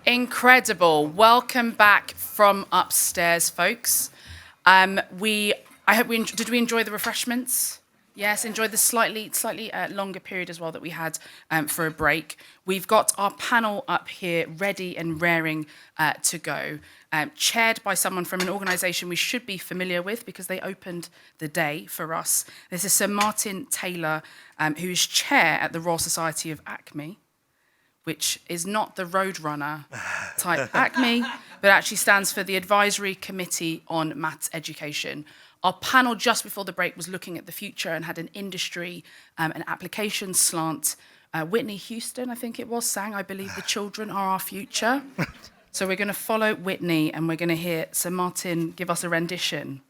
Incredible. Welcome back from upstairs, folks. Did we enjoy the refreshments? Yes, enjoy the slightly longer period as well that we had for a break. We've got our panel up here ready and raring to go, chaired by someone from an organisation we should be familiar with because they opened the day for us. This is Sir Martin Taylor, who is chair at the Royal Society of ACME, which is not the Roadrunner type ACME, but actually stands for the Advisory Committee on Maths Education. Our panel just before the break was looking at the future and had an industry and application slant. Whitney Houston, I think it was, sang, "I believe the children are our future." So we're going to follow Whitney and we're going to hear Sir Martin give us a rendition.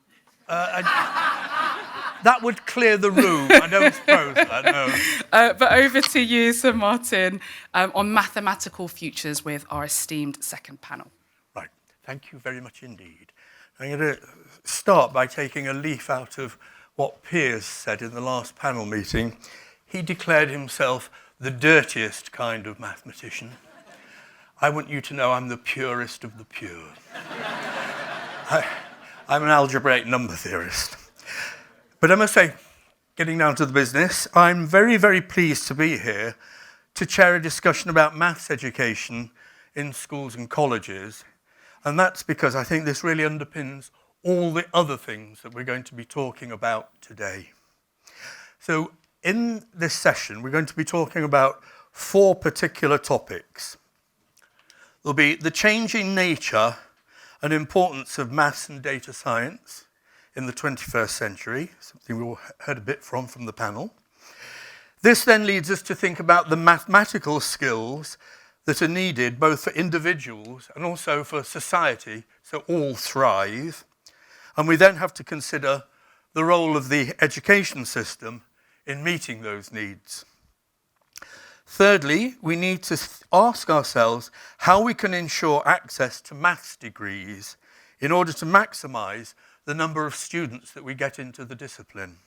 That would clear the room. I don't suppose that, no. But over to you, Sir Martin, on mathematical futures with our esteemed second panel. Right. Thank you very much indeed. I'm going to start by taking a leaf out of what Piers said in the last panel meeting. He declared himself the dirtiest kind of mathematician. I want you to know I'm the purest of the pure. I'm an algebraic number theorist. But I must say, getting down to the business, I'm very, very pleased to be here to chair a discussion about maths education in schools and colleges. And that's because I think this really underpins all the other things that we're going to be talking about today. So in this session, we're going to be talking about 4 particular topics. There'll be the changing nature and importance of maths and data science in the 21st century, something we all heard a bit from the panel. This then leads us to think about the mathematical skills that are needed both for individuals and also for society, so all thrive. And we then have to consider the role of the education system in meeting those needs. Thirdly, we need to ask ourselves how we can ensure access to maths degrees in order to maximise the number of students that we get into the discipline.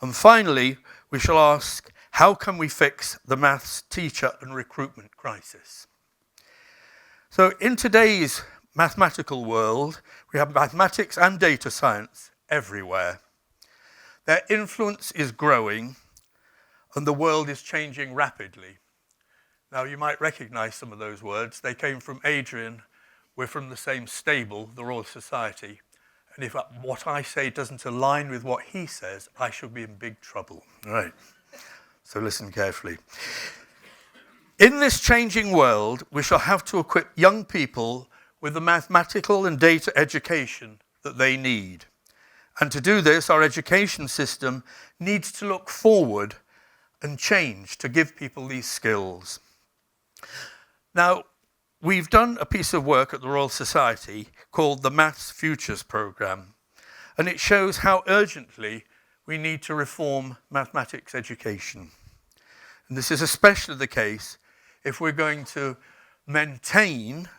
And finally, we shall ask, how can we fix the maths teacher and recruitment crisis? So in today's mathematical world, we have mathematics and data science everywhere. Their influence is growing and the world is changing rapidly. Now you might recognise some of those words. They came from Adrian. We're from the same stable, the Royal Society. And if what I say doesn't align with what he says, I shall be in big trouble. All right. So listen carefully. In this changing world, we shall have to equip young people with the mathematical and data education that they need. And to do this, our education system needs to look forward and change to give people these skills. Now, we've done a piece of work at the Royal Society called the Maths Futures Programme, and it shows how urgently we need to reform mathematics education. And this is especially the case if we're going to maintain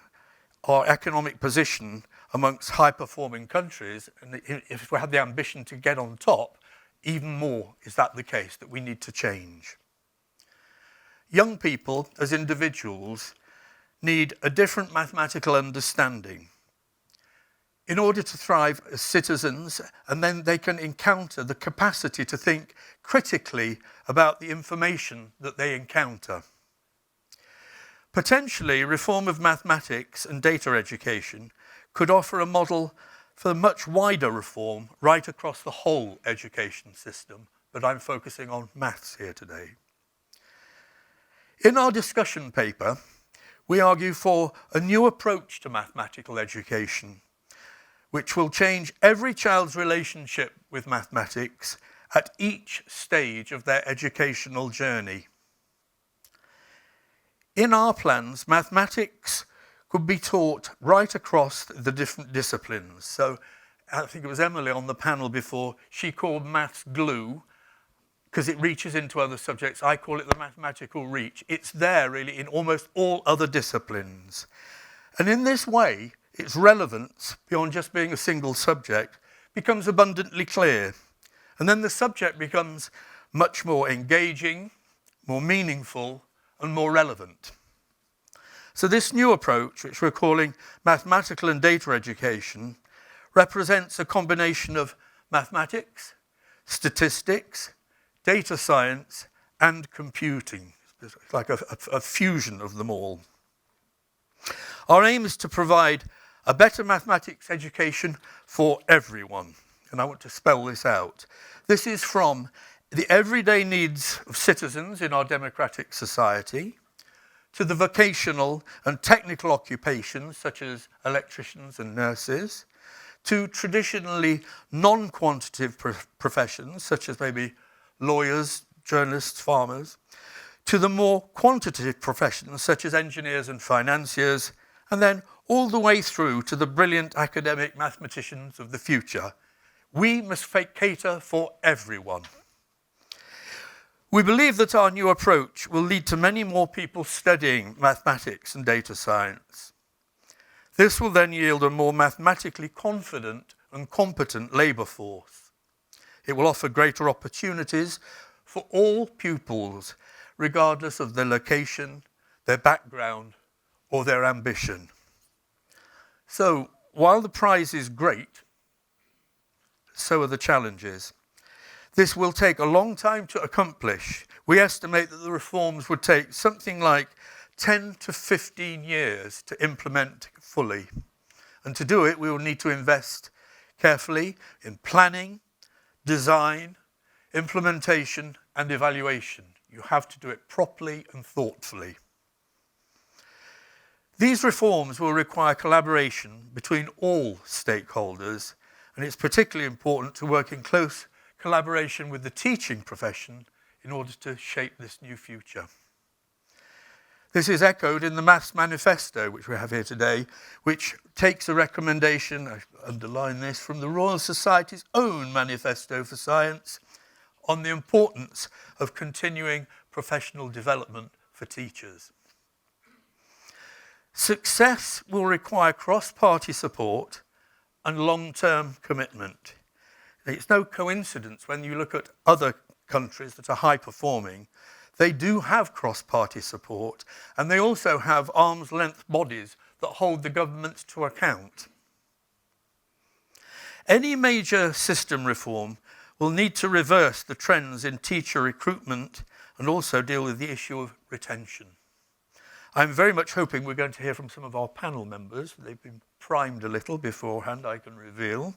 our economic position amongst high-performing countries, and if we have the ambition to get on top, even more is that the case, that we need to change. Young people, as individuals, need a different mathematical understanding in order to thrive as citizens, and then they can encounter the capacity to think critically about the information that they encounter. Potentially, reform of mathematics and data education could offer a model for a much wider reform right across the whole education system, but I'm focusing on maths here today. In our discussion paper, we argue for a new approach to mathematical education, which will change every child's relationship with mathematics at each stage of their educational journey. In our plans, mathematics could be taught right across the different disciplines. So I think it was Emily on the panel before, she called maths glue because it reaches into other subjects. I call it the mathematical reach. It's there really in almost all other disciplines. And in this way, its relevance, beyond just being a single subject, becomes abundantly clear. And then the subject becomes much more engaging, more meaningful, and more relevant. So this new approach, which we're calling mathematical and data education, represents a combination of mathematics, statistics, data science, and computing. It's like a fusion of them all. Our aim is to provide a better mathematics education for everyone. And I want to spell this out. This is from the everyday needs of citizens in our democratic society to the vocational and technical occupations such as electricians and nurses, to traditionally non-quantitative professions such as maybe lawyers, journalists, farmers, to the more quantitative professions such as engineers and financiers, and then all the way through to the brilliant academic mathematicians of the future. We must cater for everyone. We believe that our new approach will lead to many more people studying mathematics and data science. This will then yield a more mathematically confident and competent labour force. It will offer greater opportunities for all pupils, regardless of their location, their background, or their ambition. So, while the prize is great, so are the challenges. This will take a long time to accomplish. We estimate that the reforms would take something like 10 to 15 years to implement fully. And to do it, we will need to invest carefully in planning, design, implementation, and evaluation. You have to do it properly and thoughtfully. These reforms will require collaboration between all stakeholders, and it's particularly important to work in close collaboration with the teaching profession in order to shape this new future. This is echoed in the Maths Manifesto, which we have here today, which takes a recommendation, I underline this, from the Royal Society's own Manifesto for Science on the importance of continuing professional development for teachers. Success will require cross-party support and long-term commitment. It's no coincidence when you look at other countries that are high-performing, they do have cross-party support, and they also have arm's-length bodies that hold the governments to account. Any major system reform will need to reverse the trends in teacher recruitment and also deal with the issue of retention. I'm very much hoping we're going to hear from some of our panel members. They've been primed a little beforehand, I can reveal.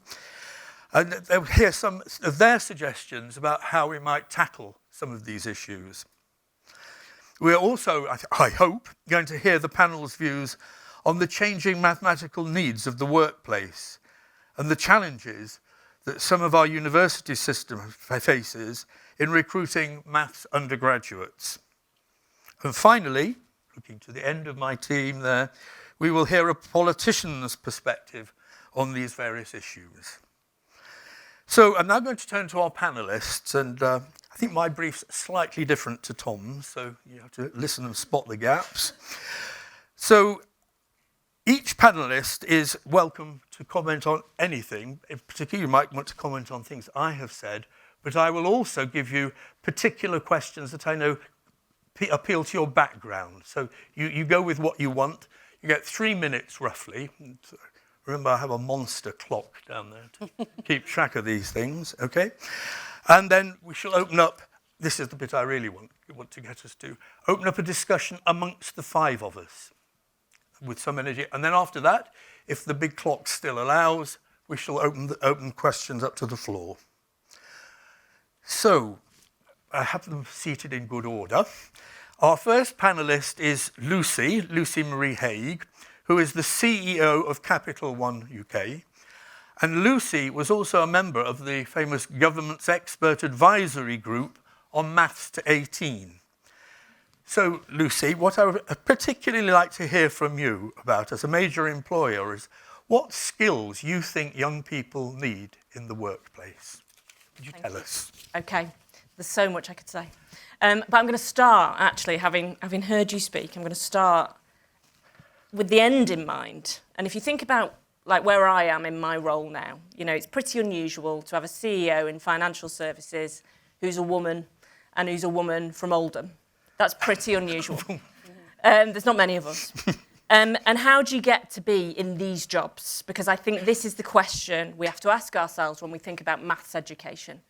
And they'll hear some of their suggestions about how we might tackle some of these issues. We're also, I hope, going to hear the panel's views on the changing mathematical needs of the workplace and the challenges that some of our university system faces in recruiting maths undergraduates. And finally, looking to the end of my team there, we will hear a politician's perspective on these various issues. So I'm now going to turn to our panellists, and I think my brief's slightly different to Tom's, so you have to listen and spot the gaps. So each panellist is welcome to comment on anything. In particular, you might want to comment on things I have said, but I will also give you particular questions that I know appeal to your background. So you go with what you want. You get 3 minutes roughly. Remember, I have a monster clock down there to keep track of these things, okay? And then we shall open up, this is the bit I really want to get us to, open up a discussion amongst the 5 of us with some energy. And then after that, if the big clock still allows, we shall open questions up to the floor. So, I have them seated in good order. Our first panellist is Lucy Marie Hagues, who is the CEO of Capital One UK. And Lucy was also a member of the famous Government's Expert Advisory Group on Maths to 18. So, Lucy, what I would particularly like to hear from you about as a major employer is what skills you think young people need in the workplace. Could you tell us? Okay, there's so much I could say. But I'm going to start, actually, having heard you speak, I'm going to start with the end in mind. And if you think about like where I am in my role now, you know, it's pretty unusual to have a CEO in financial services who's a woman and who's a woman from Oldham. That's pretty unusual. There's not many of us. And how do you get to be in these jobs? Because I think this is the question we have to ask ourselves when we think about maths education.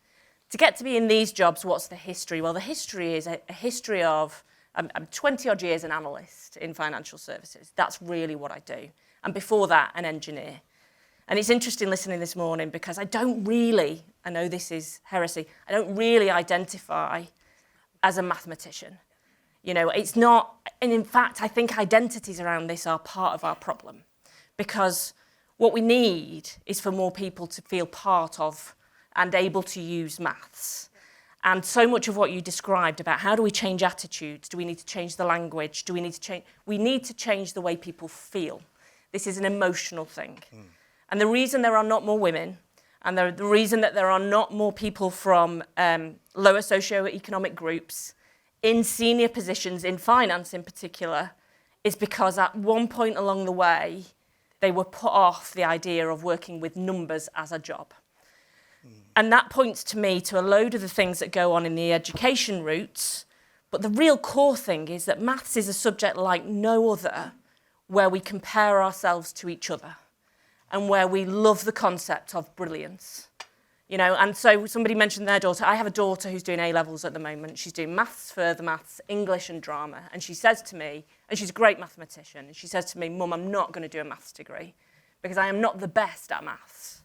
To get to be in these jobs, what's the history? Well, the history is a history of, I'm 20 odd years an analyst in financial services. That's really what I do. And before that, an engineer. And it's interesting listening this morning because I don't really, I know this is heresy, I don't really identify as a mathematician. You know, it's not, and in fact, I think identities around this are part of our problem. Because what we need is for more people to feel part of and able to use maths. And so much of what you described about how do we change attitudes, do we need to change the language, do we need to change, we need to change the way people feel. This is an emotional thing. And the reason there are not more women, and the reason that there are not more people from lower socioeconomic groups in senior positions in finance in particular, is because at one point along the way, they were put off the idea of working with numbers as a job. And that points to me to a load of the things that go on in the education routes, but the real core thing is that maths is a subject like no other, where we compare ourselves to each other, and where we love the concept of brilliance. You know, and so somebody mentioned their daughter. I have a daughter who's doing A-levels at the moment. She's doing maths, further maths, English and drama. And she says to me, and she's a great mathematician, and she says to me, Mum, I'm not going to do a maths degree because I am not the best at maths.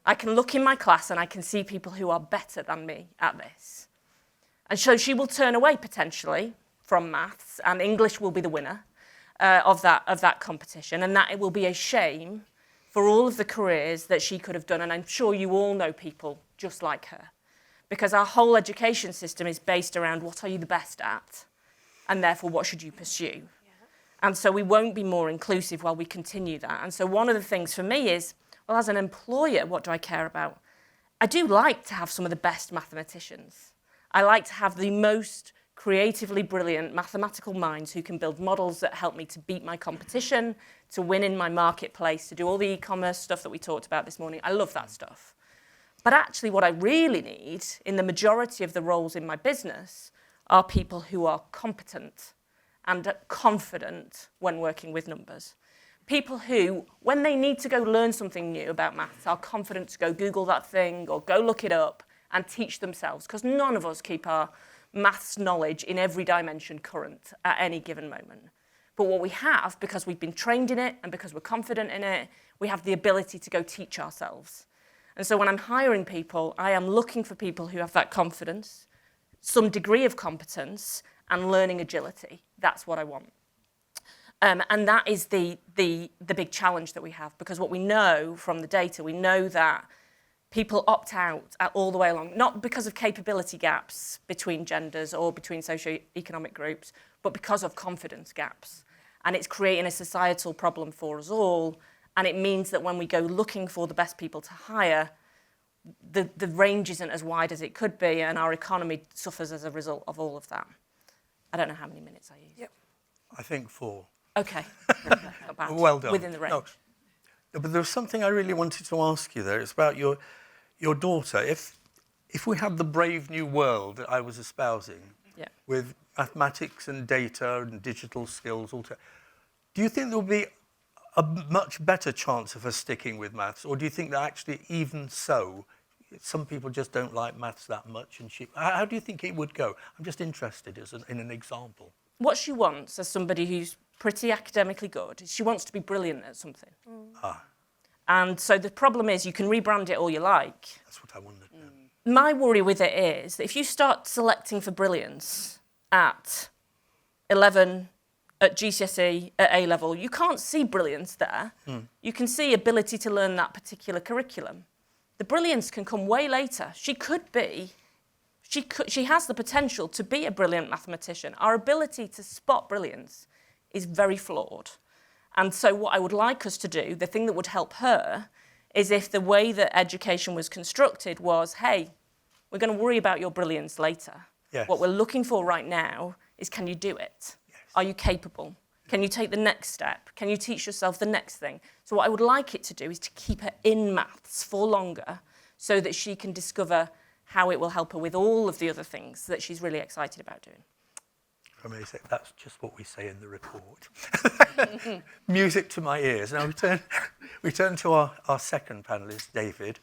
I can look in my class and I can see people who are better than me at this. And so she will turn away potentially from maths, and English will be the winner of that competition. And that it will be a shame for all of the careers that she could have done, and I'm sure you all know people just like her. Because our whole education system is based around what are you the best at, and therefore what should you pursue. And so we won't be more inclusive while we continue that. And so one of the things for me is, well, as an employer, what do I care about? I do like to have some of the best mathematicians. I like to have the most creatively brilliant mathematical minds who can build models that help me to beat my competition, to win in my marketplace, to do all the e-commerce stuff that we talked about this morning. I love that stuff. But actually what I really need in the majority of the roles in my business are people who are competent and confident when working with numbers. People who, when they need to go learn something new about maths, are confident to go Google that thing or go look it up and teach themselves, because none of us keep our maths knowledge in every dimension current at any given moment. But what we have, because we've been trained in it and because we're confident in it, we have the ability to go teach ourselves. And so when I'm hiring people, I am looking for people who have that confidence, some degree of competence, and learning agility. That's what I want. And that is the big challenge that we have, because what we know from the data, we know that people opt out all the way along, not because of capability gaps between genders or between socioeconomic groups, but because of confidence gaps. And it's creating a societal problem for us all, and it means that when we go looking for the best people to hire, the range isn't as wide as it could be, and our economy suffers as a result of all of that. I don't know how many minutes I used. Yep. I think 4. Okay. Not bad. Well done. Within the range. No, but there was something I really wanted to ask you there. It's about your daughter. If we had the brave new world that I was espousing, with mathematics and data and digital skills, do you think there would be a much better chance of her sticking with maths, or do you think that actually, even so, some people just don't like maths that much? And how do you think it would go? I'm just interested in an example. What she wants, as somebody who's pretty academically good, is she wants to be brilliant at something. And so the problem is you can rebrand it all you like. That's what I wondered. My worry with it is that if you start selecting for brilliance at 11, at GCSE, at A-level, you can't see brilliance there. You can see ability to learn that particular curriculum. The brilliance can come way later. She has the potential to be a brilliant mathematician. Our ability to spot brilliance is very flawed. And so what I would like us to do, the thing that would help her, is if the way that education was constructed was, hey, we're going to worry about your brilliance later. Yes. What we're looking for right now is, can you do it? Yes. Are you capable? Can you take the next step? Can you teach yourself the next thing? So what I would like it to do is to keep her in maths for longer so that she can discover how it will help her with all of the other things that she's really excited about doing. if I may say, that's just what we say in the report. Music to my ears. Now we turn to our second panellist, David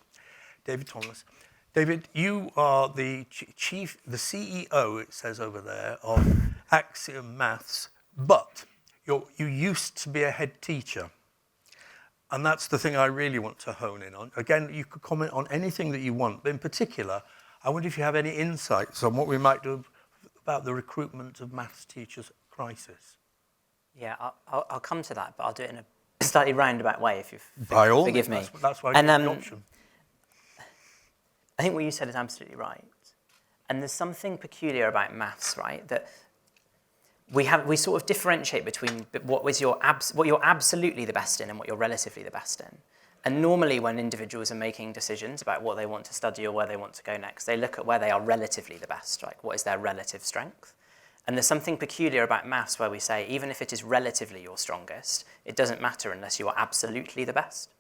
Thomas. David, you are the the CEO, it says over there, of Axiom Maths, but you used to be a head teacher. And that's the thing I really want to hone in on. Again, you could comment on anything that you want, but in particular, I wonder if you have any insights on what we might do about the recruitment of maths teachers crisis. Yeah, I'll come to that, but I'll do it in a slightly roundabout way, if you forgive me. That's why I give the option. I think what you said is absolutely right. And there's something peculiar about maths, right? That we sort of differentiate between what you're absolutely the best in and what you're relatively the best in. And normally when individuals are making decisions about what they want to study or where they want to go next, they look at where they are relatively the best, like what is their relative strength. And there's something peculiar about maths where we say, even if it is relatively your strongest, it doesn't matter unless you are absolutely the best.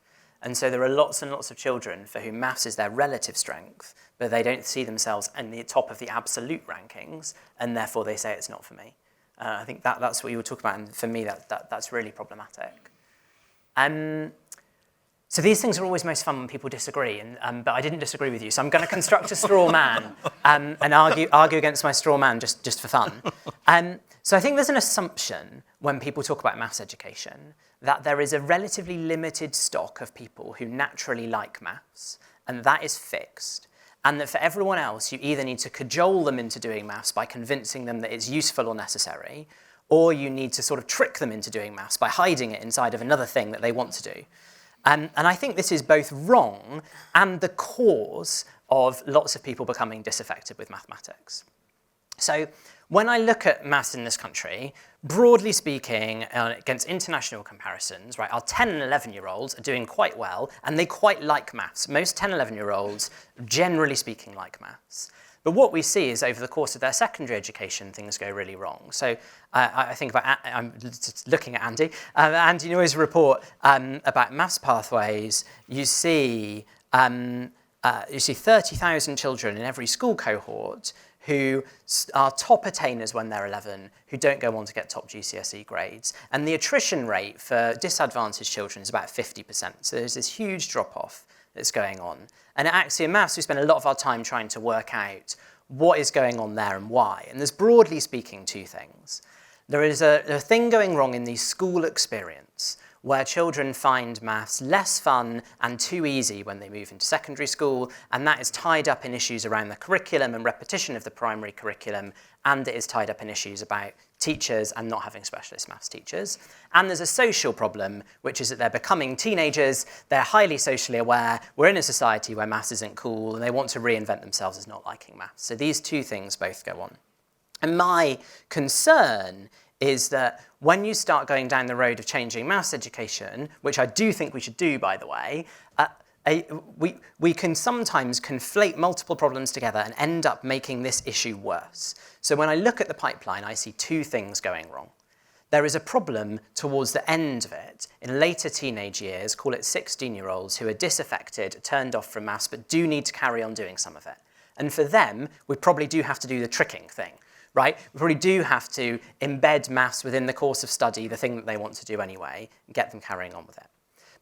And so there are lots and lots of children for whom maths is their relative strength, but they don't see themselves in the top of the absolute rankings, and therefore they say it's not for me. I think that's what you were talking about, and for me that's really problematic. So these things are always most fun when people disagree, but I didn't disagree with you, so I'm going to construct a straw man and argue against my straw man just for fun. So I think there's an assumption when people talk about maths education that there is a relatively limited stock of people who naturally like maths, and that is fixed. And that for everyone else, you either need to cajole them into doing maths by convincing them that it's useful or necessary, or you need to sort of trick them into doing maths by hiding it inside of another thing that they want to do. And I think this is both wrong and the cause of lots of people becoming disaffected with mathematics. So when I look at maths in this country, broadly speaking, against international comparisons, right, our 10 and 11-year-olds are doing quite well, and they quite like maths. Most 10 and 11-year-olds, generally speaking, like maths. But what we see is over the course of their secondary education, things go really wrong. So I think about, I'm just looking at Andy. Andy Noy's report about maths pathways, you see 30,000 children in every school cohort who are top attainers when they're 11, who don't go on to get top GCSE grades. And the attrition rate for disadvantaged children is about 50%. So there's this huge drop-off that's going on. And at Axiom Maths, we spend a lot of our time trying to work out what is going on there and why. And there's, broadly speaking, two things. There is a thing going wrong in the school experience where children find maths less fun and too easy when they move into secondary school, and that is tied up in issues around the curriculum and repetition of the primary curriculum, and it is tied up in issues about teachers and not having specialist maths teachers. And there's a social problem, which is that they're becoming teenagers, they're highly socially aware, we're in a society where maths isn't cool, and they want to reinvent themselves as not liking maths. So these two things both go on. And my concern is that when you start going down the road of changing maths education, which I do think we should do, by the way, we can sometimes conflate multiple problems together and end up making this issue worse. So when I look at the pipeline, I see two things going wrong. There is a problem towards the end of it, in later teenage years, call it 16-year-olds who are disaffected, turned off from maths, but do need to carry on doing some of it. And for them, we probably do have to do the tricking thing. Right? We probably do have to embed maths within the course of study, the thing that they want to do anyway, and get them carrying on with it.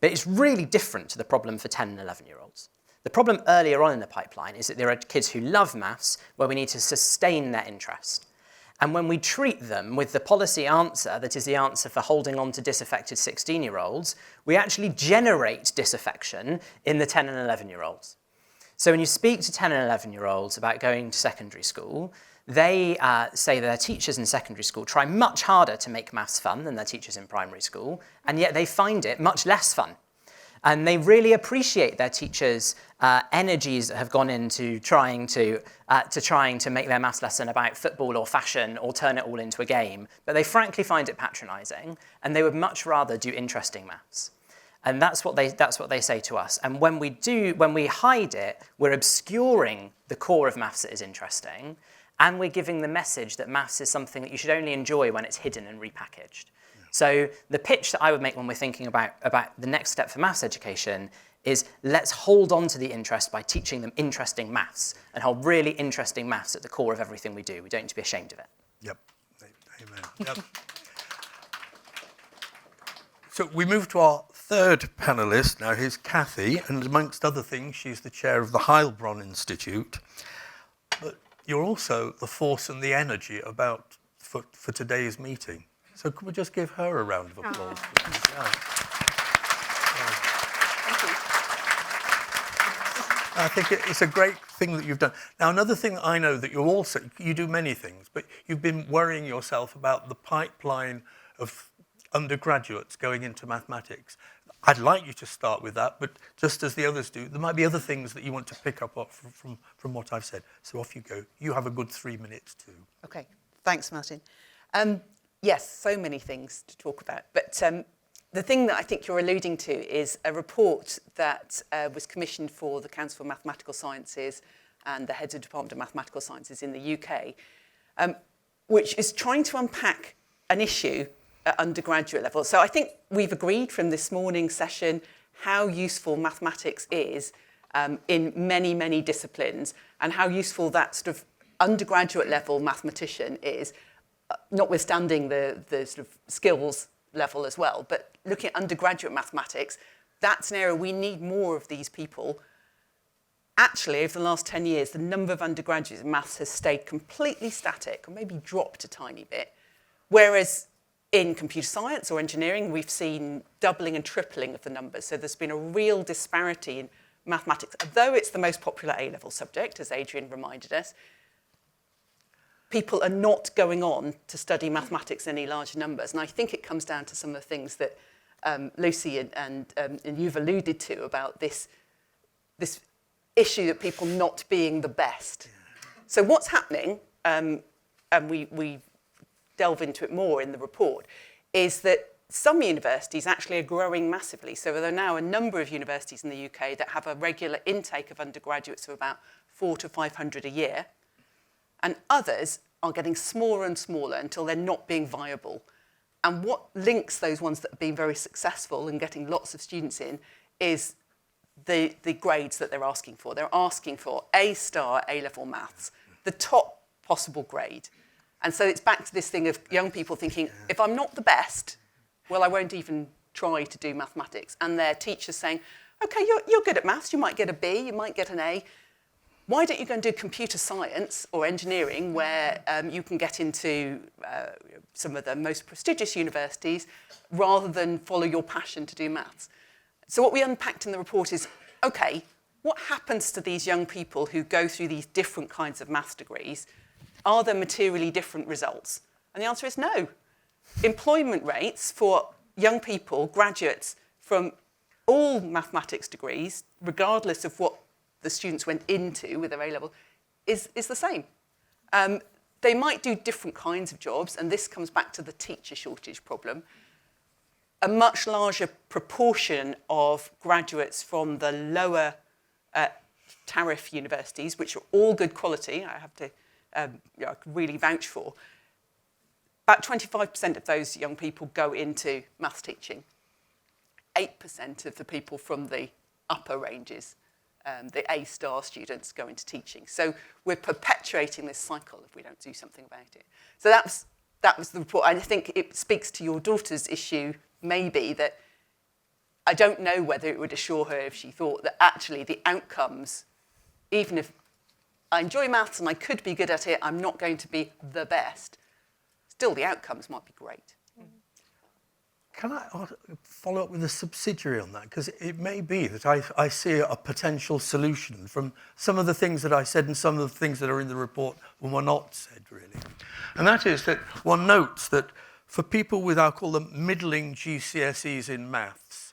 But it's really different to the problem for 10 and 11-year-olds. The problem earlier on in the pipeline is that there are kids who love maths where we need to sustain their interest. And when we treat them with the policy answer that is the answer for holding on to disaffected 16-year-olds, we actually generate disaffection in the 10 and 11-year-olds. So when you speak to 10 and 11-year-olds about going to secondary school, they say their teachers in secondary school try much harder to make maths fun than their teachers in primary school, and yet they find it much less fun. And they really appreciate their teachers' energies that have gone into trying to make their maths lesson about football or fashion or turn it all into a game, but they frankly find it patronising, and they would much rather do interesting maths. And that's what they say to us. And when we hide it, we're obscuring the core of maths that is interesting, and we're giving the message that maths is something that you should only enjoy when it's hidden and repackaged. Yeah. So the pitch that I would make when we're thinking about the next step for maths education is let's hold on to the interest by teaching them interesting maths and hold really interesting maths at the core of everything we do. We don't need to be ashamed of it. Yep. Amen. Yep. So we move to our third panellist. Now, here's Kathy, and amongst other things, she's the chair of the Heilbronn Institute. But you're also the force and the energy for today's meeting. So could we just give her a round of applause? Yeah. I think it's a great thing that you've done. Now, another thing that I know that you do many things, but you've been worrying yourself about the pipeline of undergraduates going into mathematics. I'd like you to start with that, but just as the others do, there might be other things that you want to pick up from what I've said. So off you go. You have a good 3 minutes too. Okay, thanks, Martin. Yes, so many things to talk about, but the thing that I think you're alluding to is a report that was commissioned for the Council for Mathematical Sciences and the heads of Department of Mathematical Sciences in the UK, which is trying to unpack an issue at undergraduate level. So I think we've agreed from this morning's session how useful mathematics is in many, many disciplines, and how useful that sort of undergraduate level mathematician is, notwithstanding the sort of skills level as well. But looking at undergraduate mathematics, that's an area we need more of these people. Actually, over the last 10 years, the number of undergraduates in maths has stayed completely static, or maybe dropped a tiny bit, whereas in computer science or engineering, we've seen doubling and tripling of the numbers. So there's been a real disparity in mathematics. Although it's the most popular A-level subject, as Adrian reminded us, people are not going on to study mathematics in any large numbers. And I think it comes down to some of the things that Lucy and you've alluded to about this issue of people not being the best. So what's happening, and we delve into it more in the report, is that some universities actually are growing massively. So there are now a number of universities in the UK that have a regular intake of undergraduates of about 400 to 500 a year. And others are getting smaller and smaller until they're not being viable. And what links those ones that have been very successful and getting lots of students in is the grades that they're asking for. They're asking for A-star A-level maths, the top possible grade. And so it's back to this thing of young people thinking, if I'm not the best, well, I won't even try to do mathematics. And their teachers saying, okay, you're good at maths, you might get a B, you might get an A. Why don't you go and do computer science or engineering, where you can get into some of the most prestigious universities, rather than follow your passion to do maths? So what we unpacked in the report is, okay, what happens to these young people who go through these different kinds of maths degrees? Are there materially different results? And the answer is no. Employment rates for young people, graduates from all mathematics degrees, regardless of what the students went into with their A-level, is the same. They might do different kinds of jobs, and this comes back to the teacher shortage problem. A much larger proportion of graduates from the lower tariff universities, which are all good quality, I have to I could really vouch for, about 25% of those young people go into maths teaching. 8% of the people from the upper ranges, the A-star students, go into teaching. So we're perpetuating this cycle if we don't do something about it. So that was the report. I think it speaks to your daughter's issue, maybe, that I don't know whether it would assure her if she thought that actually the outcomes, even if I enjoy maths and I could be good at it, I'm not going to be the best, still the outcomes might be great. Can I follow up with a subsidiary on that? Because it may be that I see a potential solution from some of the things that I said and some of the things that are in the report and were not said, really. And that is that one notes that for people with, I'll call them, middling GCSEs in maths,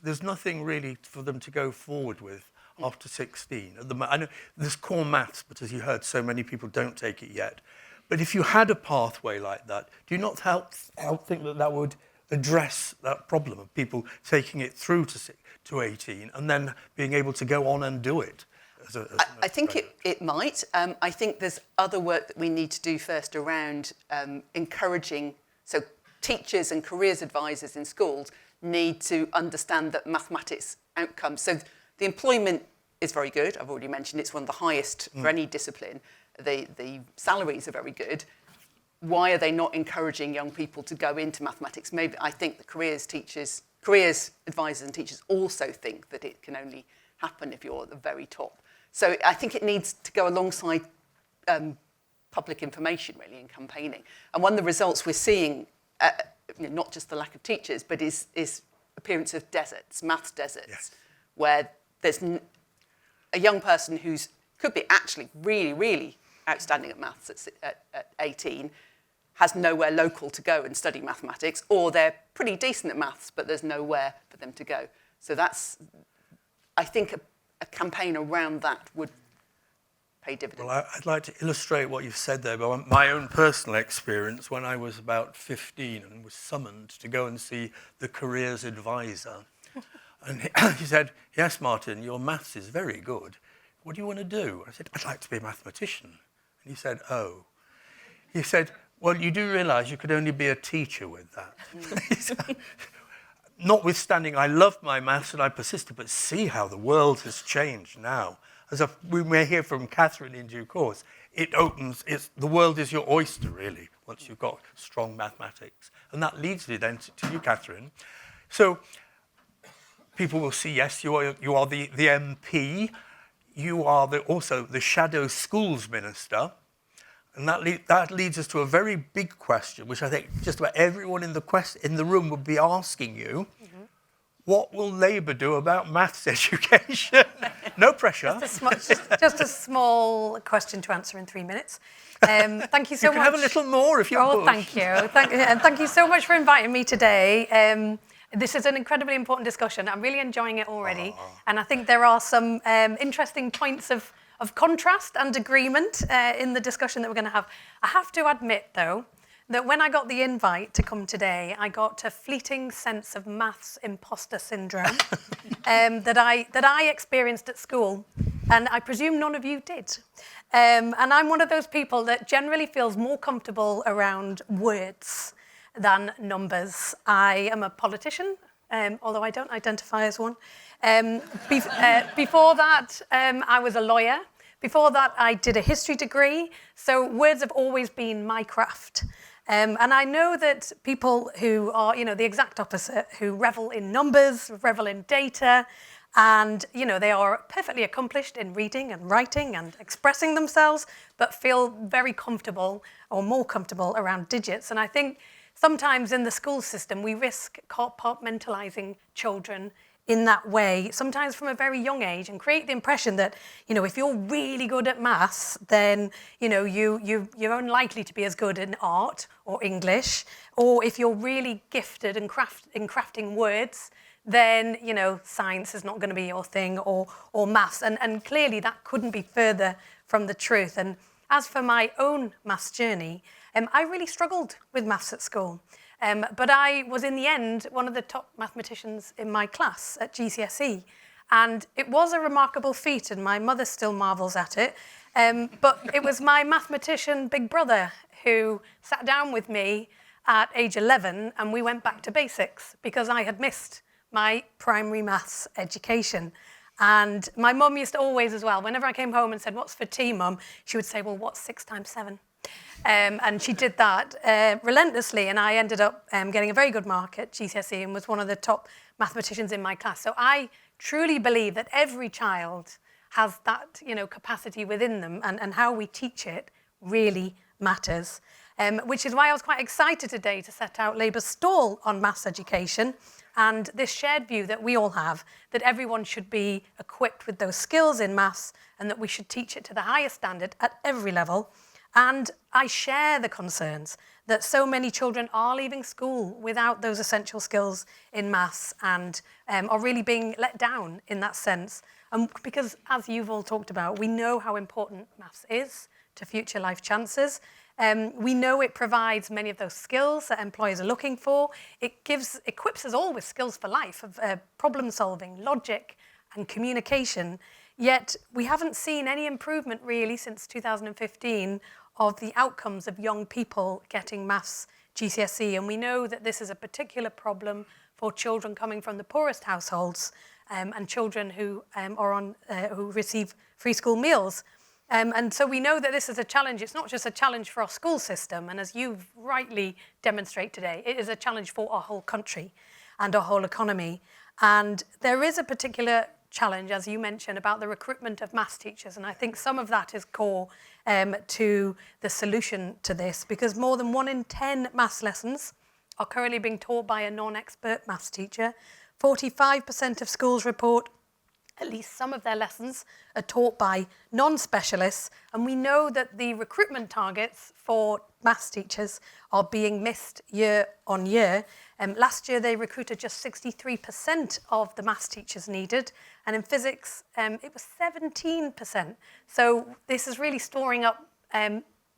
there's nothing really for them to go forward with after 16. I know there's core maths, but as you heard, so many people don't take it yet. But if you had a pathway like that, do you not think that would address that problem of people taking it through to 18 and then being able to go on and do it? I think it might. I think there's other work that we need to do first around encouraging, so teachers and careers advisors in schools need to understand that mathematics outcomes. So the employment is very good. I've already mentioned it's one of the highest for any discipline. The salaries are very good. why are they not encouraging young people to go into mathematics? Maybe I think the careers advisors and teachers also think that it can only happen if you're at the very top. So I think it needs to go alongside public information, really, and campaigning. And one of the results we're seeing, not just the lack of teachers, but is appearance of deserts, maths deserts, yes, where there's a young person who's could be actually really, really outstanding at maths at 18, has nowhere local to go and study mathematics, or they're pretty decent at maths, but there's nowhere for them to go. So that's, I think, a campaign around that would pay dividends. Well, I'd like to illustrate what you've said there by my own personal experience when I was about 15 and was summoned to go and see the careers advisor. And he said, "Yes, Martin, your maths is very good. What do you want to do?" I said, "I'd like to be a mathematician." And he said, "Oh." He said, "Well, you do realise you could only be a teacher with that." Notwithstanding, I loved my maths and I persisted, but see how the world has changed now. As we may hear from Catherine in due course, the world is your oyster, really, once you've got strong mathematics. And that leads me then to you, Catherine. So people will see, yes, you are the MP, you are also the shadow schools minister, and that leads us to a very big question, which I think just about everyone in the room would be asking you. Mm-hmm. What will Labour do about maths education? No pressure. Just a small question to answer in 3 minutes. Thank you so much. You can have a little more if you wish. Oh, thank you. Thank you so much for inviting me today. This is an incredibly important discussion. I'm really enjoying it already. And I think there are some interesting points of contrast and agreement in the discussion that we're going to have. I have to admit, though, that when I got the invite to come today, I got a fleeting sense of maths imposter syndrome that I experienced at school, and I presume none of you did. And I'm one of those people that generally feels more comfortable around words than numbers. I am a politician, although I don't identify as one. Before that, I was a lawyer. Before that, I did a history degree. So words have always been my craft. And I know that people who are, the exact opposite, who revel in numbers, revel in data, and, they are perfectly accomplished in reading and writing and expressing themselves, but feel very comfortable or more comfortable around digits. And I think sometimes in the school system, we risk compartmentalizing children in that way, sometimes from a very young age, and create the impression that, if you're really good at maths, then, you're unlikely to be as good in art or English, or if you're really gifted in crafting words, then, science is not going to be your thing, or maths. And clearly that couldn't be further from the truth. And as for my own maths journey, I really struggled with maths at school. But I was, in the end, one of the top mathematicians in my class at GCSE. And it was a remarkable feat, and my mother still marvels at it. But it was my mathematician big brother who sat down with me at age 11, and we went back to basics because I had missed my primary maths education. And my mum used to always as well, whenever I came home and said, "What's for tea, Mum?" she would say, "Well, what's 6 times 7? And she did that relentlessly, and I ended up getting a very good mark at GCSE and was one of the top mathematicians in my class. So I truly believe that every child has that, capacity within them, and how we teach it really matters. Which is why I was quite excited today to set out Labour's stall on maths education and this shared view that we all have, that everyone should be equipped with those skills in maths and that we should teach it to the highest standard at every level. And I share the concerns that so many children are leaving school without those essential skills in maths and are really being let down in that sense. Because, as you've all talked about, we know how important maths is to future life chances. We know it provides many of those skills that employers are looking for. It equips us all with skills for life, of problem solving, logic and communication. Yet we haven't seen any improvement really since 2015 of the outcomes of young people getting maths GCSE. And we know that this is a particular problem for children coming from the poorest households and children who who receive free school meals. And so we know that this is a challenge. It's not just a challenge for our school system, and as you've rightly demonstrated today, it is a challenge for our whole country and our whole economy. And there is a particular challenge, as you mentioned, about the recruitment of maths teachers. And I think some of that is core to the solution to this, because more than 1 in 10 maths lessons are currently being taught by a non-expert maths teacher. 45% of schools report at least some of their lessons are taught by non-specialists, and we know that the recruitment targets for maths teachers are being missed year on year. Last year they recruited just 63% of the maths teachers needed, and in physics it was 17%. So this is really storing up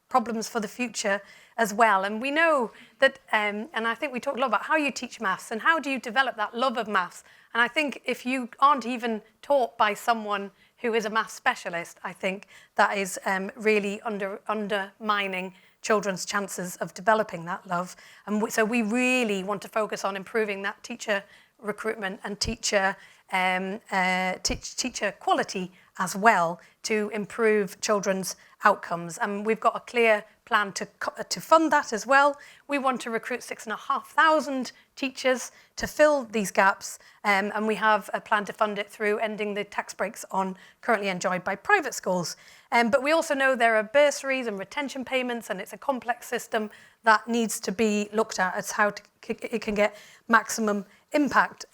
problems for the future as well. And we know that, and I think we talked a lot about how you teach maths and how do you develop that love of maths. And I think if you aren't even taught by someone who is a maths specialist, I think that is really undermining children's chances of developing that love. And so we really want to focus on improving that teacher recruitment and teacher quality as well, to improve children's outcomes. And we've got a clear plan to fund that as well. We want to recruit 6,500 teachers to fill these gaps, and we have a plan to fund it through ending the tax breaks on currently enjoyed by private schools. But we also know there are bursaries and retention payments, and it's a complex system that needs to be looked at as how it can get maximum impact.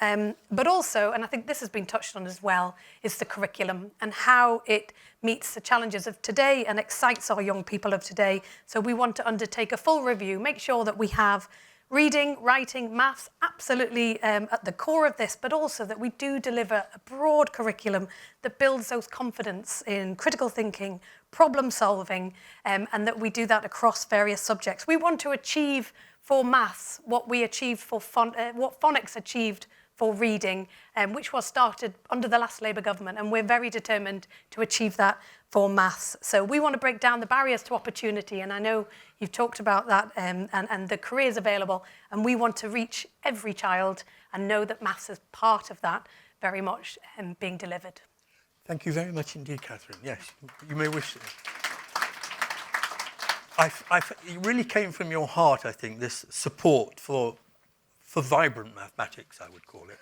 But also, and I think this has been touched on as well, is the curriculum and how it meets the challenges of today and excites our young people of today. So we want to undertake a full review, make sure that we have reading, writing, maths absolutely at the core of this, but also that we do deliver a broad curriculum that builds those confidence in critical thinking, problem solving, and that we do that across various subjects. We want to achieve for maths what we achieved for what phonics achieved for reading, which was started under the last Labour government, and we're very determined to achieve that for maths. So we want to break down the barriers to opportunity, and I know you've talked about that, and the careers available, and we want to reach every child and know that maths is part of that very much being delivered. Thank you very much indeed, Catherine. Yes, you may wish to. It really came from your heart, I think, this support for vibrant mathematics, I would call it.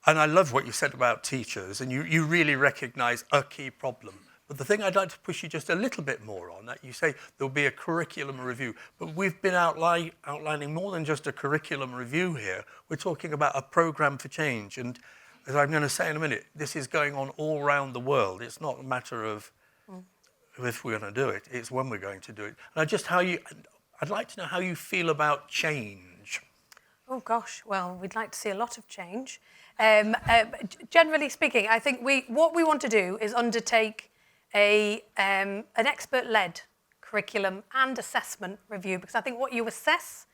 And I love what you said about teachers, and you really recognise a key problem. But the thing I'd like to push you just a little bit more on, that you say there'll be a curriculum review, but we've been outlining more than just a curriculum review here. We're talking about a programme for change. And as I'm going to say in a minute, this is going on all around the world. It's not a matter of if we're going to do it, it's when we're going to do it. And I'd like to know how you feel about change. Oh gosh, well, we'd like to see a lot of change. Generally speaking, I think what we want to do is undertake an expert-led curriculum and assessment review, because I think what you assess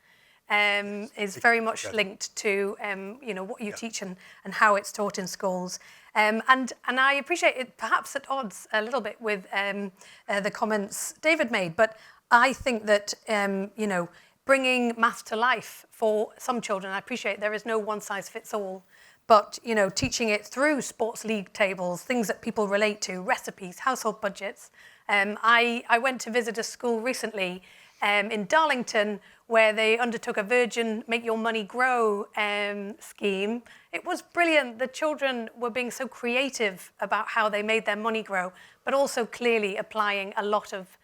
is very much linked to what you teach and how it's taught in schools. And I appreciate it, perhaps at odds a little bit with the comments David made, but I think that bringing maths to life for some children, I appreciate there is no one size fits all, but teaching it through sports league tables, things that people relate to, recipes, household budgets. I went to visit a school recently in Darlington where they undertook a Virgin Make Your Money Grow scheme. It was brilliant. The children were being so creative about how they made their money grow, but also clearly applying a lot of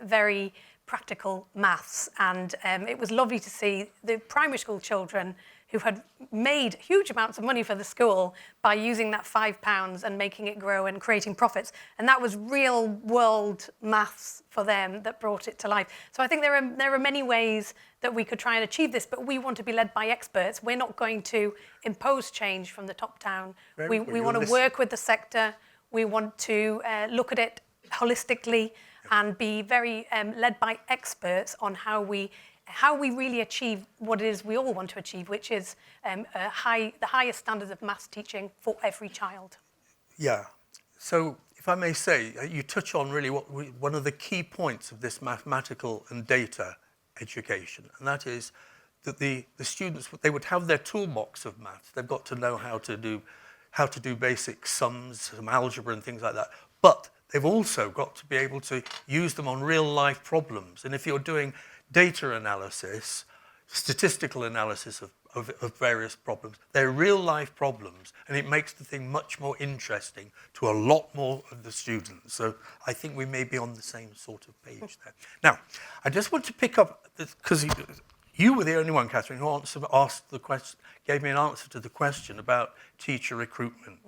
very practical maths. And it was lovely to see the primary school children who had made huge amounts of money for the school by using that £5 and making it grow and creating profits. And that was real world maths for them that brought it to life. So I think there are many ways that we could try and achieve this, but we want to be led by experts. We're not going to impose change from the top down. We want to work with the sector. We want to look at it holistically and be very led by experts on how we really achieve what it is we all want to achieve, which is the highest standards of maths teaching for every child. Yeah. So if I may say, you touch on really one of the key points of this mathematical and data education, and that is that the students, they would have their toolbox of maths. They've got to know how to do basic sums, some algebra and things like that. But they've also got to be able to use them on real life problems. And if you're doing data analysis, statistical analysis of various problems, they're real life problems, and it makes the thing much more interesting to a lot more of the students. So I think we may be on the same sort of page there. Now, I just want to pick up, because you were the only one, Catherine, who asked the question, gave me an answer to the question about teacher recruitment.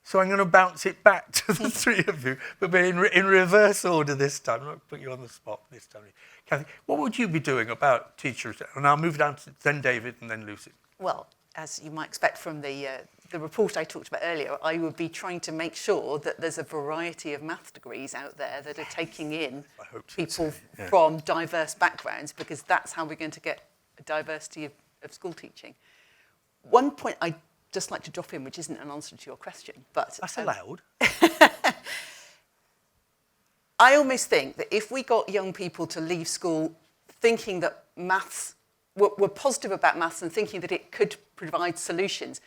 So I'm going to bounce it back to the three of you, but in reverse order this time. I'm not putting you on the spot this time. Cathy, what would you be doing about teachers? And I'll move down to then David and then Lucy. Well, as you might expect from the report I talked about earlier, I would be trying to make sure that there's a variety of maths degrees out there that are taking in people from diverse backgrounds, because that's how we're going to get a diversity of school teaching. One point I'd just like to drop in, which isn't an answer to your question, but... That's allowed. I almost think that if we got young people to leave school thinking that maths, were positive about maths and thinking that it could provide solutions,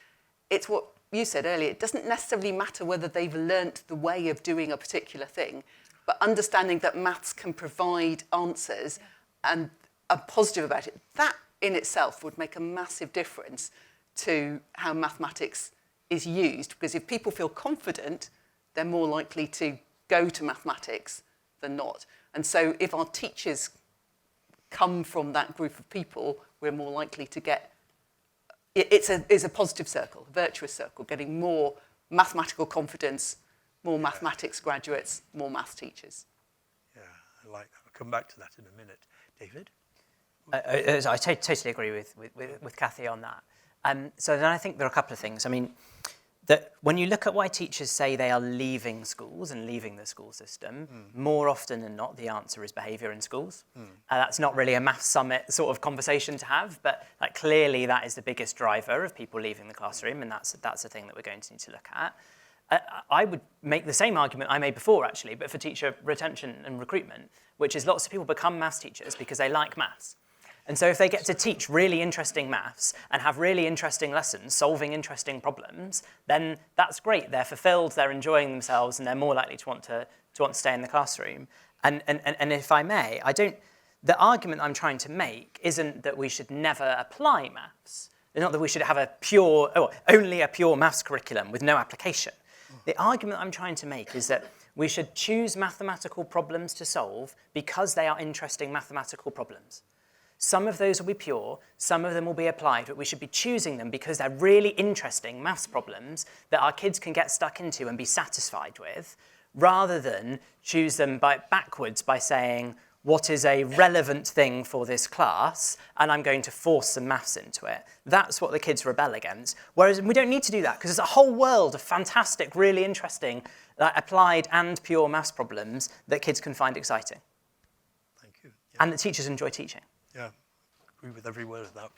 it's what you said earlier, it doesn't necessarily matter whether they've learnt the way of doing a particular thing, but understanding that maths can provide answers and are positive about it, that in itself would make a massive difference to how mathematics is used, because if people feel confident, they're more likely to go to mathematics than not. And so if our teachers come from that group of people, we're more likely to get, it's a positive circle, a virtuous circle, getting more mathematical confidence, more mathematics graduates, more maths teachers. Yeah, I like that. I'll come back to that in a minute. David? I totally agree with Cathy on that. So then I think there are a couple of things. I mean, that when you look at why teachers say they are leaving schools and leaving the school system, more often than not, the answer is behaviour in schools. That's not really a maths summit sort of conversation to have, but like, clearly that is the biggest driver of people leaving the classroom, and that's a thing that we're going to need to look at. I would make the same argument I made before, actually, but for teacher retention and recruitment, which is lots of people become maths teachers because they like maths. And so if they get to teach really interesting maths and have really interesting lessons, solving interesting problems, then that's great. They're fulfilled, they're enjoying themselves, and they're more likely to want to stay in the classroom. And if I may, the argument I'm trying to make isn't that we should never apply maths. It's not that we should have only a pure maths curriculum with no application. The argument I'm trying to make is that we should choose mathematical problems to solve because they are interesting mathematical problems. Some of those will be pure, some of them will be applied, but we should be choosing them because they're really interesting maths problems that our kids can get stuck into and be satisfied with, rather than choose them backwards by saying, what is a relevant thing for this class, and I'm going to force some maths into it. That's what the kids rebel against. Whereas we don't need to do that, because there's a whole world of fantastic, really interesting, applied and pure maths problems that kids can find exciting. Thank you. Yeah. And that teachers enjoy teaching. Yeah, agree with every word of that.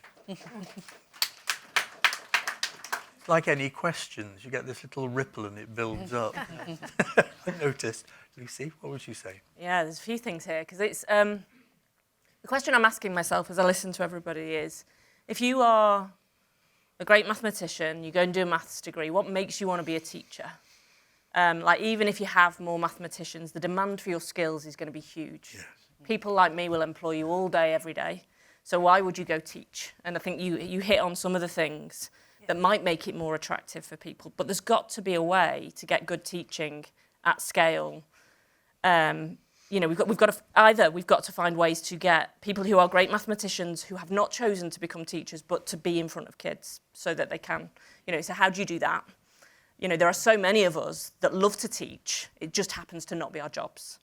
Like any questions, you get this little ripple and it builds up. I noticed. Lucy, what would you say? Yeah, there's a few things here, because it's the question I'm asking myself as I listen to everybody is, if you are a great mathematician, you go and do a maths degree, what makes you want to be a teacher? Like, even if you have more mathematicians, the demand for your skills is going to be huge. Yes. People like me will employ you all day, every day. So why would you go teach? And I think you hit on some of the things that might make it more attractive for people. But there's got to be a way to get good teaching at scale. We've got to find ways to get people who are great mathematicians who have not chosen to become teachers, but to be in front of kids so that they can. So how do you do that? There are so many of us that love to teach. It just happens to not be our jobs.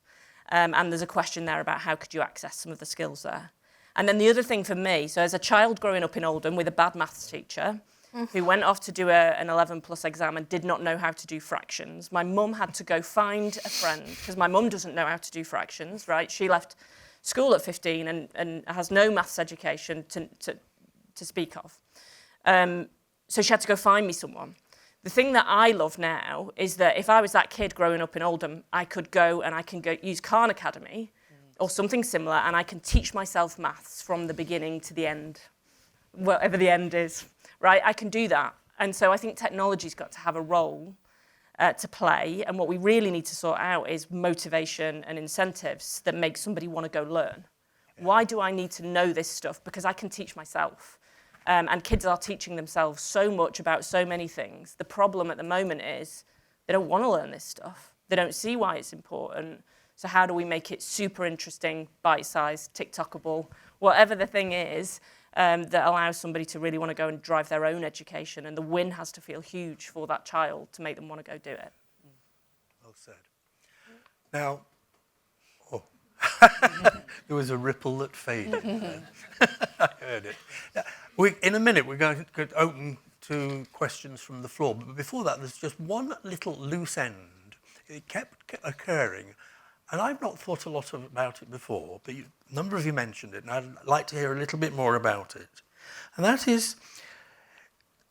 And there's a question there about how could you access some of the skills there. And then the other thing for me, so as a child growing up in Oldham with a bad maths teacher who went off to do an 11 plus exam and did not know how to do fractions, my mum had to go find a friend, because my mum doesn't know how to do fractions, right? She left school at 15 and has no maths education to speak of. So she had to go find me someone. The thing that I love now is that if I was that kid growing up in Oldham, I could go and I can go use Khan Academy or something similar, and I can teach myself maths from the beginning to the end, whatever the end is, right? I can do that. And so I think technology's got to have a role to play. And what we really need to sort out is motivation and incentives that make somebody want to go learn. Why do I need to know this stuff? Because I can teach myself. And kids are teaching themselves so much about so many things. The problem at the moment is they don't want to learn this stuff. They don't see why it's important. So how do we make it super interesting, bite-sized, TikTokable, whatever the thing is, that allows somebody to really want to go and drive their own education, and the win has to feel huge for that child to make them want to go do it. Well said. Now, there was a ripple that faded. I heard it. In a minute, we're going to open to questions from the floor. But before that, there's just one little loose end. It kept occurring. And I've not thought a lot about it before, but a number of you mentioned it, and I'd like to hear a little bit more about it. And that is,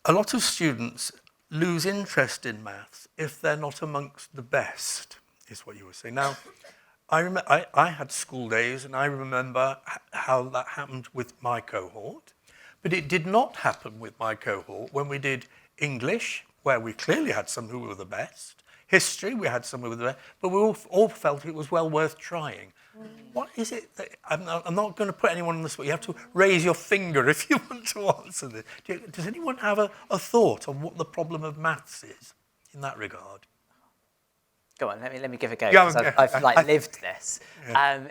a lot of students lose interest in maths if they're not amongst the best, is what you were saying. Now, I had school days, and I remember how that happened with my cohort, but it did not happen with my cohort when we did English, where we clearly had some who were the best. History, we had some who were the best, but we all felt it was well worth trying. What is it that, I'm not going to put anyone on the spot. You have to raise your finger if you want to answer this. Does anyone have a thought on what the problem of maths is in that regard? Go on, let me give a go, Yeah, because I've lived this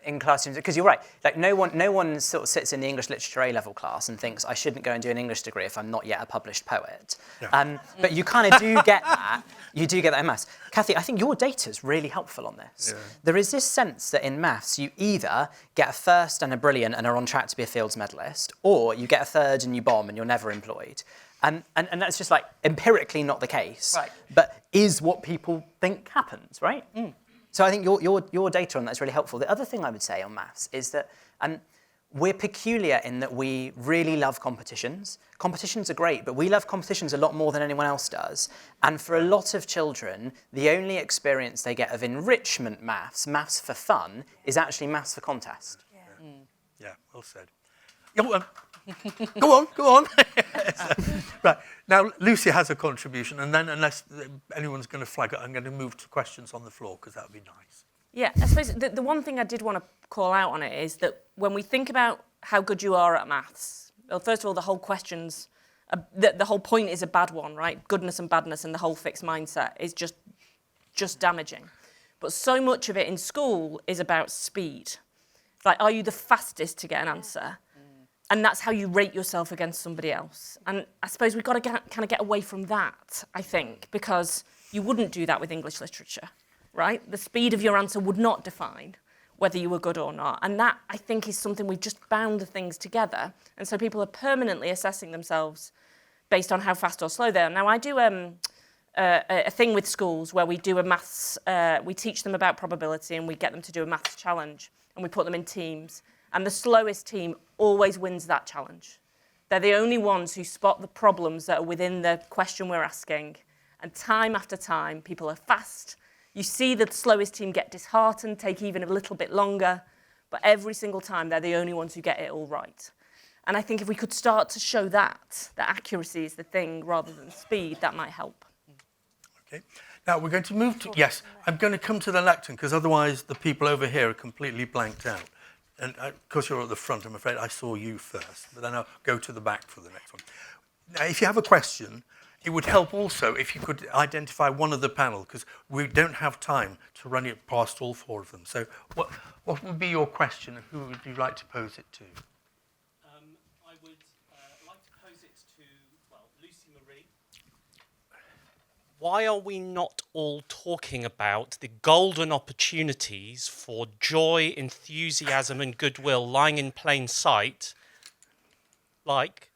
in classrooms. Because you're right, like no one sort of sits in the English literature A-level class and thinks I shouldn't go and do an English degree if I'm not yet a published poet. Yeah. But you kind of do get that. You do get that in maths. Kathy, I think your data's really helpful on this. Yeah. There is this sense that in maths you either get a first and a brilliant and are on track to be a Fields medalist, or you get a third and you bomb and you're never employed. And that's just like empirically not the case, right. But is what people think happens, right? Mm. So I think your data on that is really helpful. The other thing I would say on maths is that we're peculiar in that we really love competitions. Competitions are great, but we love competitions a lot more than anyone else does. And for a lot of children, the only experience they get of enrichment maths for fun, is actually maths for contest. Yeah, Yeah, well said. Go on. Right, now Lucy has a contribution, and then unless anyone's going to flag it, I'm going to move to questions on the floor, because that would be nice. Yeah, I suppose the one thing I did want to call out on it is that when we think about how good you are at maths, well, first of all, the whole questions, the whole point is a bad one, right? Goodness and badness and the whole fixed mindset is just damaging. But so much of it in school is about speed. Like, are you the fastest to get an answer? And that's how you rate yourself against somebody else. And I suppose we've got to kind of get away from that, I think, because you wouldn't do that with English literature, right? The speed of your answer would not define whether you were good or not. And that, I think, is something we've just bound the things together. And so people are permanently assessing themselves based on how fast or slow they are. Now, I do a thing with schools where we do a maths, we teach them about probability and we get them to do a maths challenge and we put them in teams. And the slowest team always wins that challenge. They're the only ones who spot the problems that are within the question we're asking. And time after time, people are fast. You see the slowest team get disheartened, take even a little bit longer. But every single time, they're the only ones who get it all right. And I think if we could start to show that accuracy is the thing rather than speed, that might help. Okay. Now, we're going to move to... Yes, I'm going to come to the lectern, because otherwise the people over here are completely blanked out. And because you're at the front, I'm afraid I saw you first, but then I'll go to the back for the next one. Now, if you have a question, it would help also if you could identify one of the panel, because we don't have time to run it past all four of them. So what would be your question, and who would you like to pose it to? I would like to pose it to, Lucy Marie. Why are we not all talking about the golden opportunities for joy, enthusiasm and goodwill lying in plain sight, like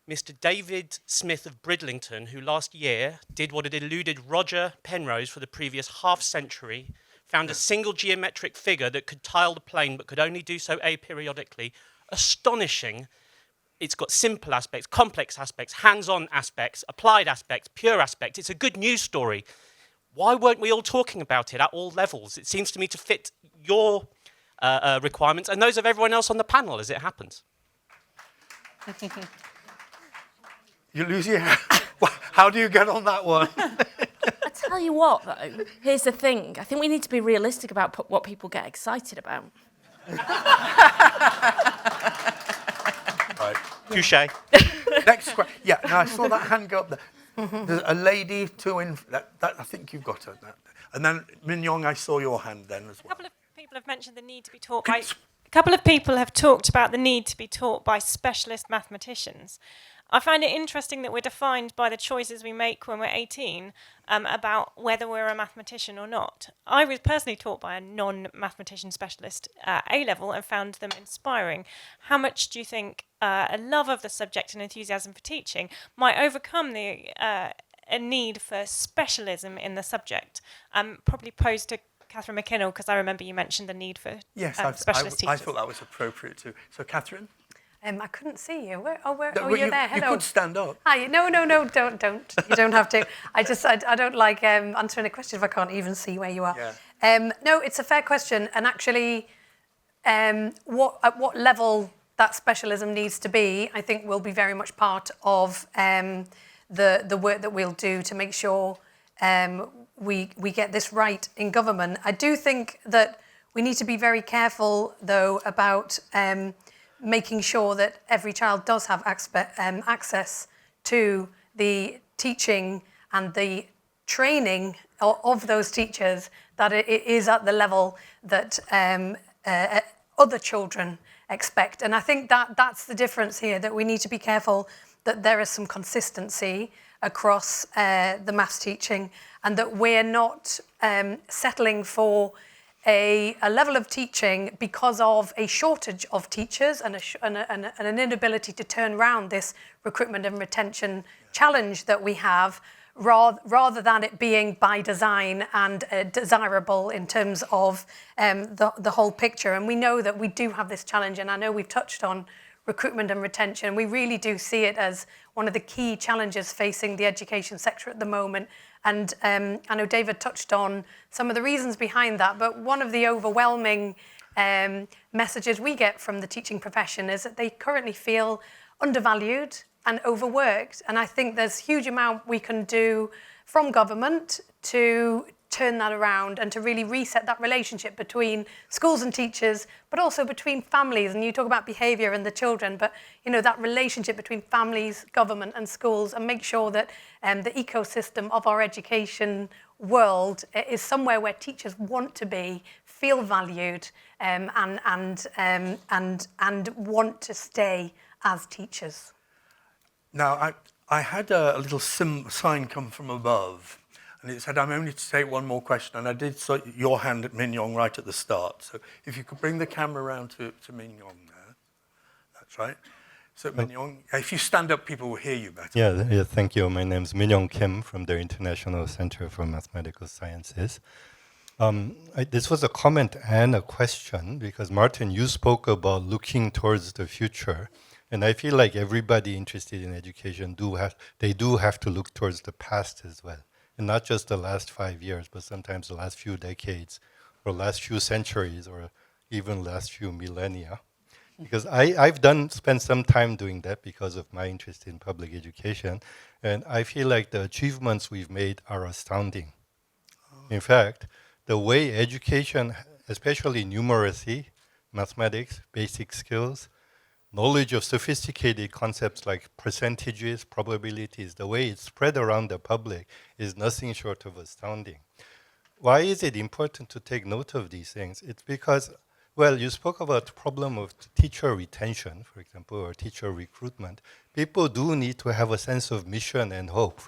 Mr. David Smith of Bridlington, who last year did what had eluded Roger Penrose for the previous half-century, found a single geometric figure that could tile the plane but could only do so aperiodically. Astonishing. It's got simple aspects, complex aspects, hands-on aspects, applied aspects, pure aspects. It's a good news story. Why weren't we all talking about it at all levels? It seems to me to fit your requirements and those of everyone else on the panel, as it happens. You lose your... How do you get on that one? tell you what, though, here's the thing. I think we need to be realistic about what people get excited about. Right. Touche. Next question. Yeah, now I saw that hand go up there. There's a lady I think you've got her. And then Min Yong, I saw your hand then as well. A couple of people have mentioned the need to be taught by... A couple of people have talked about the need to be taught by specialist mathematicians. I find it interesting that we're defined by the choices we make when we're 18 about whether we're a mathematician or not. I was personally taught by a non-mathematician specialist at A-level and found them inspiring. How much do you think a love of the subject and enthusiasm for teaching might overcome the a need for specialism in the subject? Probably posed to Catherine McKinnell, because I remember you mentioned the need for specialist teachers. I thought that was appropriate too. So, Catherine? I couldn't see you. You're there. Hello. You could stand up. Hi. No, don't. You don't have to. I don't like answering a question if I can't even see where you are. Yeah. No, it's a fair question. And actually, at what level that specialism needs to be, I think will be very much part of the work that we'll do to make sure we get this right in government. I do think that we need to be very careful, though, about making sure that every child does have access to the teaching and the training of those teachers, that it is at the level that other children expect. And I think that's the difference here, that we need to be careful that there is some consistency across the maths teaching, and that we're not settling for a level of teaching because of a shortage of teachers and an inability to turn around this recruitment and retention challenge that we have, rather than it being by design and desirable in terms of the whole picture. And we know that we do have this challenge, and I know we've touched on recruitment and retention. We really do see it as one of the key challenges facing the education sector at the moment. And I know David touched on some of the reasons behind that, but one of the overwhelming messages we get from the teaching profession is that they currently feel undervalued and overworked. And I think there's a huge amount we can do from government to turn that around and to really reset that relationship between schools and teachers, but also between families. And you talk about behaviour and the children, but that relationship between families, government and schools, and make sure that the ecosystem of our education world is somewhere where teachers want to be, feel valued, and want to stay as teachers. Now, I had a little sign come from above, and it said, I'm only to take one more question. And I did see your hand at Min Yong right at the start. So if you could bring the camera around to Min Yong there. That's right. So Min Yong, if you stand up, people will hear you better. Yeah, thank you. My name is Min Yong Kim from the International Center for Mathematical Sciences. This was a comment and a question, because Martin, you spoke about looking towards the future. And I feel like everybody interested in education do have to look towards the past as well. And not just the last 5 years, but sometimes the last few decades, or last few centuries, or even last few millennia. Because I've spent some time doing that because of my interest in public education. And I feel like the achievements we've made are astounding. In fact, the way education, especially numeracy, mathematics, basic skills, knowledge of sophisticated concepts like percentages, probabilities, the way it's spread around the public is nothing short of astounding. Why is it important to take note of these things? It's because, well, you spoke about the problem of teacher retention, for example, or teacher recruitment. People do need to have a sense of mission and hope,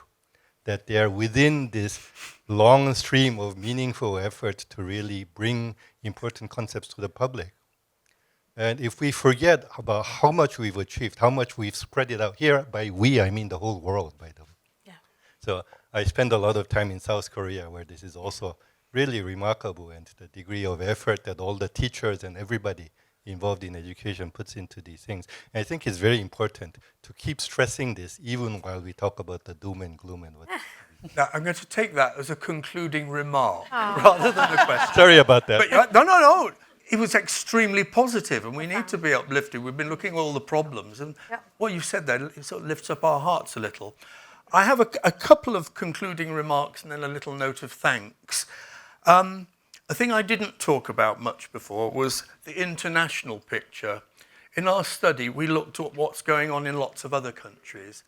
that they are within this long stream of meaningful effort to really bring important concepts to the public. And if we forget about how much we've achieved, how much we've spread it out here, by we, I mean the whole world, by the way. Yeah. So I spend a lot of time in South Korea, where this is also really remarkable, and the degree of effort that all the teachers and everybody involved in education puts into these things. And I think it's very important to keep stressing this, even while we talk about the doom and gloom and what. Now, I'm going to take that as a concluding remark rather than a question. Sorry about that. But no. It was extremely positive, and we need to be uplifted. We've been looking at all the problems, and what you've said there, it sort of lifts up our hearts a little. I have a couple of concluding remarks and then a little note of thanks. A thing I didn't talk about much before was the international picture. In our study, we looked at what's going on in lots of other countries,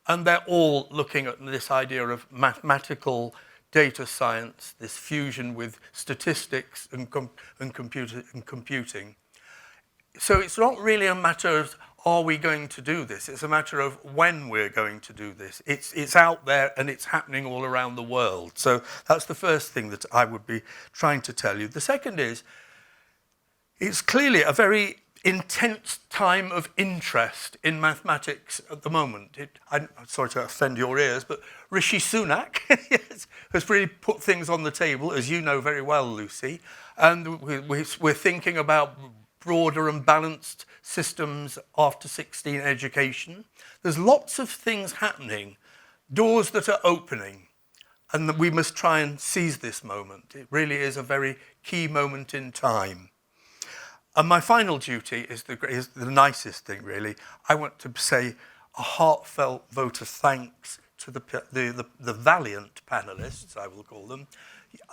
and they're all looking at this idea of mathematical data science, this fusion with statistics and computing. So it's not really a matter of are we going to do this? It's a matter of when we're going to do this. It's out there and it's happening all around the world. So that's the first thing that I would be trying to tell you. The second is, it's clearly a very intense time of interest in mathematics at the moment. I'm sorry to offend your ears, but Rishi Sunak yes, has really put things on the table, as you know very well, Lucy. And we're thinking about broader and balanced systems after 16 education. There's lots of things happening, doors that are opening, and that we must try and seize this moment. It really is a very key moment in time. And my final duty is the nicest thing, really. I want to say a heartfelt vote of thanks to the valiant panellists, I will call them,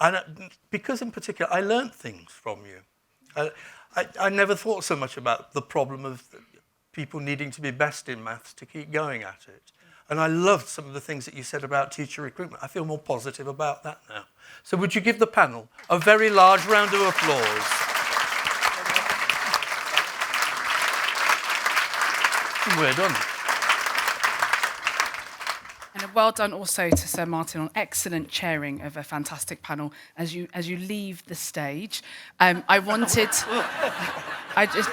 and because in particular I learnt things from you. I never thought so much about the problem of people needing to be best in maths to keep going at it. And I loved some of the things that you said about teacher recruitment. I feel more positive about that now. So would you give the panel a very large round of applause? We're done. And well done also to Sir Martin on excellent chairing of a fantastic panel. As you leave the stage, I wanted, I just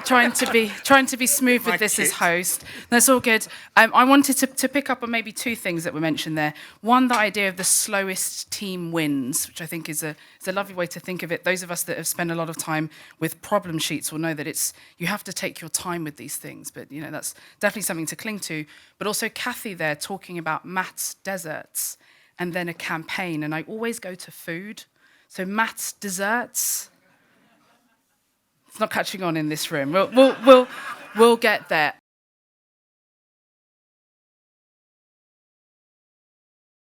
trying to be smooth with this as host. That's all good. I wanted to pick up on maybe two things that were mentioned there. One, the idea of the slowest team wins, which I think is a lovely way to think of it. Those of us that have spent a lot of time with problem sheets will know that you have to take your time with these things. But you know that's definitely something to cling to. But also Kathy there talking about maths deserts and then a campaign, and I always go to food. So maths desserts. It's not catching on in this room. We'll get there.